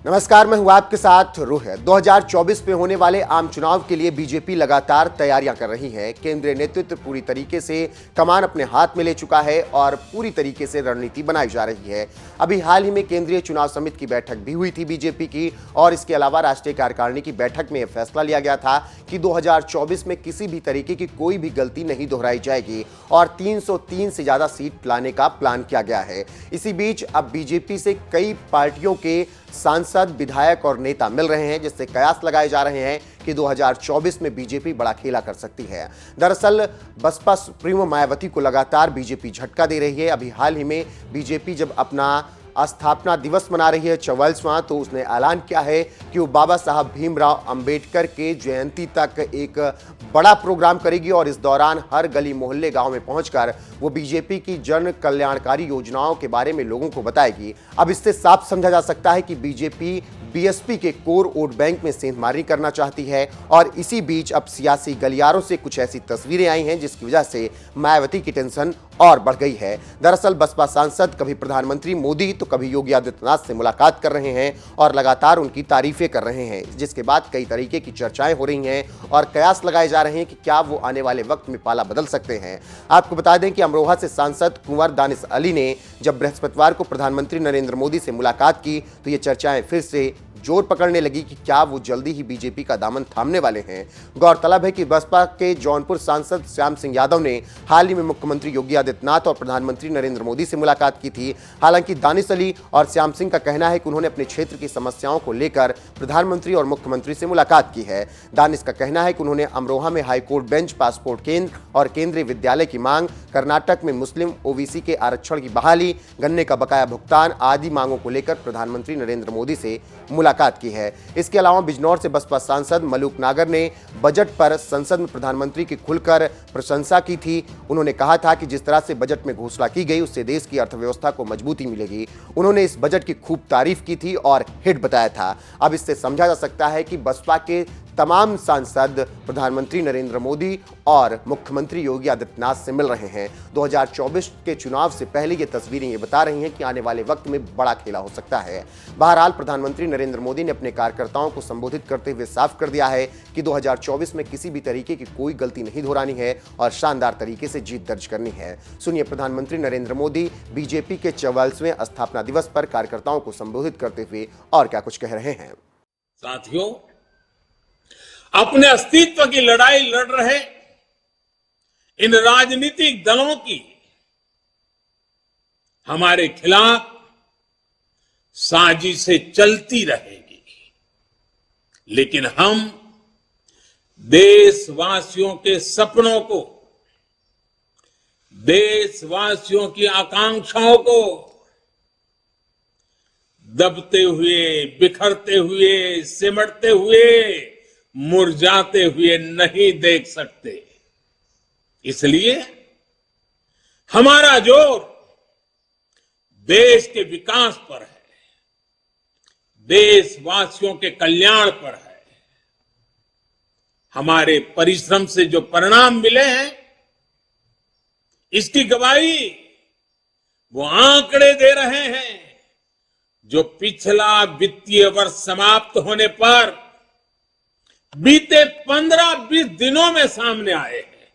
नमस्कार, मैं हूं आपके साथ रोहित। 2024 में होने वाले आम चुनाव के लिए बीजेपी लगातार तैयारियां कर रही है। केंद्रीय नेतृत्व पूरी तरीके से कमान अपने हाथ में ले चुका है और पूरी तरीके से रणनीति बनाई जा रही है। अभी हाल ही में केंद्रीय चुनाव समिति की बैठक भी हुई थी बीजेपी की, और इसके अलावा राष्ट्रीय कार्यकारिणी की बैठक में यह फैसला लिया गया था कि 2024 में किसी भी तरीके की कोई भी गलती नहीं दोहराई जाएगी और 303 से ज्यादा सीट लाने का प्लान किया गया है। इसी बीच अब बीजेपी से कई पार्टियों के सांसद, विधायक और नेता मिल रहे हैं, जिससे कयास लगाए जा रहे हैं कि 2024 में बीजेपी बड़ा खेला कर सकती है। दरअसल बसपा सुप्रीमो मायावती को लगातार बीजेपी झटका दे रही है। अभी हाल ही में बीजेपी जब अपना स्थापना दिवस मना रही है 44वां, तो उसने ऐलान किया है कि वो बाबा साहब भीमराव अंबेडकर के जयंती तक एक बड़ा प्रोग्राम करेगी और इस दौरान हर गली मोहल्ले गांव में पहुंचकर वो बीजेपी की जन कल्याणकारी योजनाओं के बारे में लोगों को बताएगी। अब इससे साफ समझा जा सकता है कि बीजेपी बीएसपी के कोर वोट बैंक में सेंधमारी करना चाहती है, और इसी बीच अब सियासी गलियारों से कुछ ऐसी तस्वीरें आई हैं जिसकी वजह से मायावती की टेंशन और बढ़ गई है। दरअसल बसपा सांसद कभी प्रधानमंत्री मोदी तो कभी योगी आदित्यनाथ से मुलाकात कर रहे हैं और लगातार उनकी तारीफें कर रहे हैं, जिसके बाद कई तरीके की चर्चाएं हो रही हैं और कयास लगाए जा रहे हैं कि क्या वो आने वाले वक्त में पाला बदल सकते हैं। आपको बता दें कि अमरोहा से सांसद कुंवर दानिश अली ने जब बृहस्पतिवार को प्रधानमंत्री नरेंद्र मोदी से मुलाकात की तो ये चर्चाएं फिर से जोर पकड़ने लगी कि क्या वो जल्दी ही बीजेपी का दामन थामने वाले हैं। गौरतलब है कि बसपा के जौनपुर सांसद श्याम सिंह यादव ने हाल ही में मुख्यमंत्री योगी आदित्यनाथ और प्रधानमंत्री नरेंद्र मोदी से मुलाकात की थी। हालांकि दानिश अली और श्याम सिंह का कहना है कि उन्होंने अपने क्षेत्र की समस्याओं को लेकर प्रधानमंत्री और मुख्यमंत्री से मुलाकात की है। दानिश का कहना है कि उन्होंने अमरोहा में हाईकोर्ट बेंच, पासपोर्ट केंद्र और केंद्रीय विद्यालय की मांग, कर्नाटक में मुस्लिम ओबीसी के आरक्षण की बहाली, गन्ने का बकाया भुगतान आदि मांगों को लेकर प्रधानमंत्री नरेंद्र मोदी से मुलाकात की है। इसके अलावा बिजनौर से बसपा सांसद मलूक नागर ने बजट पर संसद में प्रधानमंत्री की खुलकर प्रशंसा की थी। उन्होंने कहा था कि जिस तरह से बजट में घोषणा की गई उससे देश की अर्थव्यवस्था को मजबूती मिलेगी। उन्होंने इस बजट की खूब तारीफ की थी और हिट बताया था। अब इससे समझा जा सकता है कि बसपा के तमाम सांसद प्रधानमंत्री नरेंद्र मोदी और मुख्यमंत्री योगी आदित्यनाथ से मिल रहे हैं। 2024 के चुनाव से पहले ये तस्वीरें ये बता रही हैं कि आने वाले वक्त में बड़ा खेला हो सकता है। बहरहाल प्रधानमंत्री नरेंद्र मोदी ने अपने कार्यकर्ताओं को संबोधित करते हुए साफ कर दिया है कि 2024 में किसी भी तरीके की कोई गलती नहीं दोहरानी है और शानदार तरीके से जीत दर्ज करनी है। सुनिए प्रधानमंत्री नरेंद्र मोदी बीजेपी के 44वें स्थापना दिवस पर कार्यकर्ताओं को संबोधित करते हुए और क्या कुछ कह रहे हैं। साथियों, अपने अस्तित्व की लड़ाई लड़ रहे इन राजनीतिक दलों की हमारे खिलाफ साजिशें चलती रहेगी, लेकिन हम देशवासियों के सपनों को, देशवासियों की आकांक्षाओं को दबते हुए, बिखरते हुए, सिमटते हुए, मुरझाते हुए नहीं देख सकते। इसलिए हमारा जोर देश के विकास पर है, देशवासियों के कल्याण पर है। हमारे परिश्रम से जो परिणाम मिले हैं, इसकी गवाही वो आंकड़े दे रहे हैं जो पिछला वित्तीय वर्ष समाप्त होने पर बीते 15-20 दिनों में सामने आए हैं।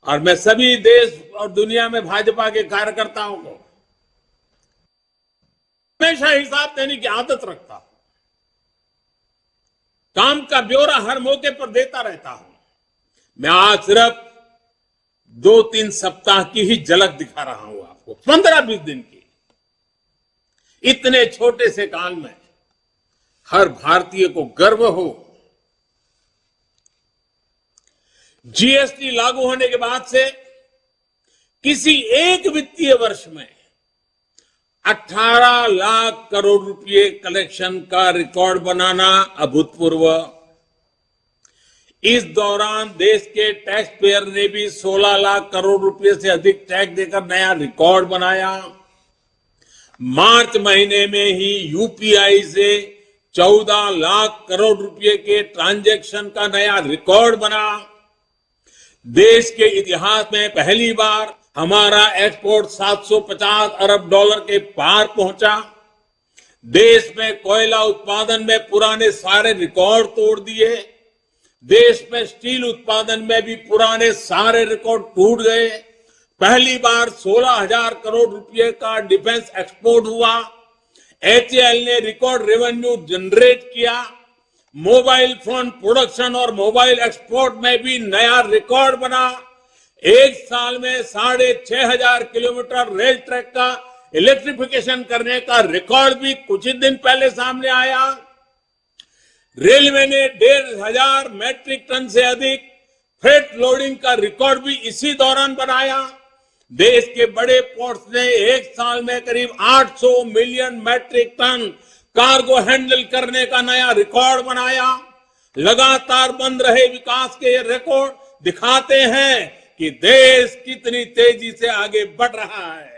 और मैं सभी देश और दुनिया में भाजपा के कार्यकर्ताओं को हमेशा हिसाब देने की आदत रखता हूं। काम का ब्यौरा हर मौके पर देता रहता हूं। मैं आज सिर्फ 2-3 सप्ताह की ही झलक दिखा रहा हूं आपको, 15-20 दिन की। इतने छोटे से काल में हर भारतीय को गर्व हो। जीएसटी लागू होने के बाद से किसी एक वित्तीय वर्ष में 18 लाख करोड़ रुपए कलेक्शन का रिकॉर्ड बनाना अभूतपूर्व। इस दौरान देश के टैक्स पेयर ने भी 16 लाख करोड़ रुपए से अधिक टैक्स देकर नया रिकॉर्ड बनाया। मार्च महीने में ही यूपीआई से 14 लाख करोड़ रुपए के ट्रांजैक्शन का नया रिकॉर्ड बना। देश के इतिहास में पहली बार हमारा एक्सपोर्ट 750 अरब डॉलर के पार पहुंचा। देश में कोयला उत्पादन में पुराने सारे रिकॉर्ड तोड़ दिए। देश में स्टील उत्पादन में भी पुराने सारे रिकॉर्ड टूट गए। पहली बार 16,000 करोड़ रुपए का डिफेंस एक्सपोर्ट हुआ। HAL ने रिकॉर्ड रेवेन्यू जनरेट किया। मोबाइल फोन प्रोडक्शन और मोबाइल एक्सपोर्ट में भी नया रिकॉर्ड बना। एक साल में 6,500 किलोमीटर रेल ट्रैक का इलेक्ट्रिफिकेशन करने का रिकॉर्ड भी कुछ ही दिन पहले सामने आया। रेलवे ने 1,500 मैट्रिक टन से अधिक फ्रेट लोडिंग का रिकॉर्ड भी इसी दौरान बनाया। देश के बड़े पोर्ट्स ने एक साल में करीब 800 million metric ton cargo handle करने का नया रिकॉर्ड बनाया। लगातार बन रहे विकास के ये रिकॉर्ड दिखाते हैं कि देश कितनी तेजी से आगे बढ़ रहा है।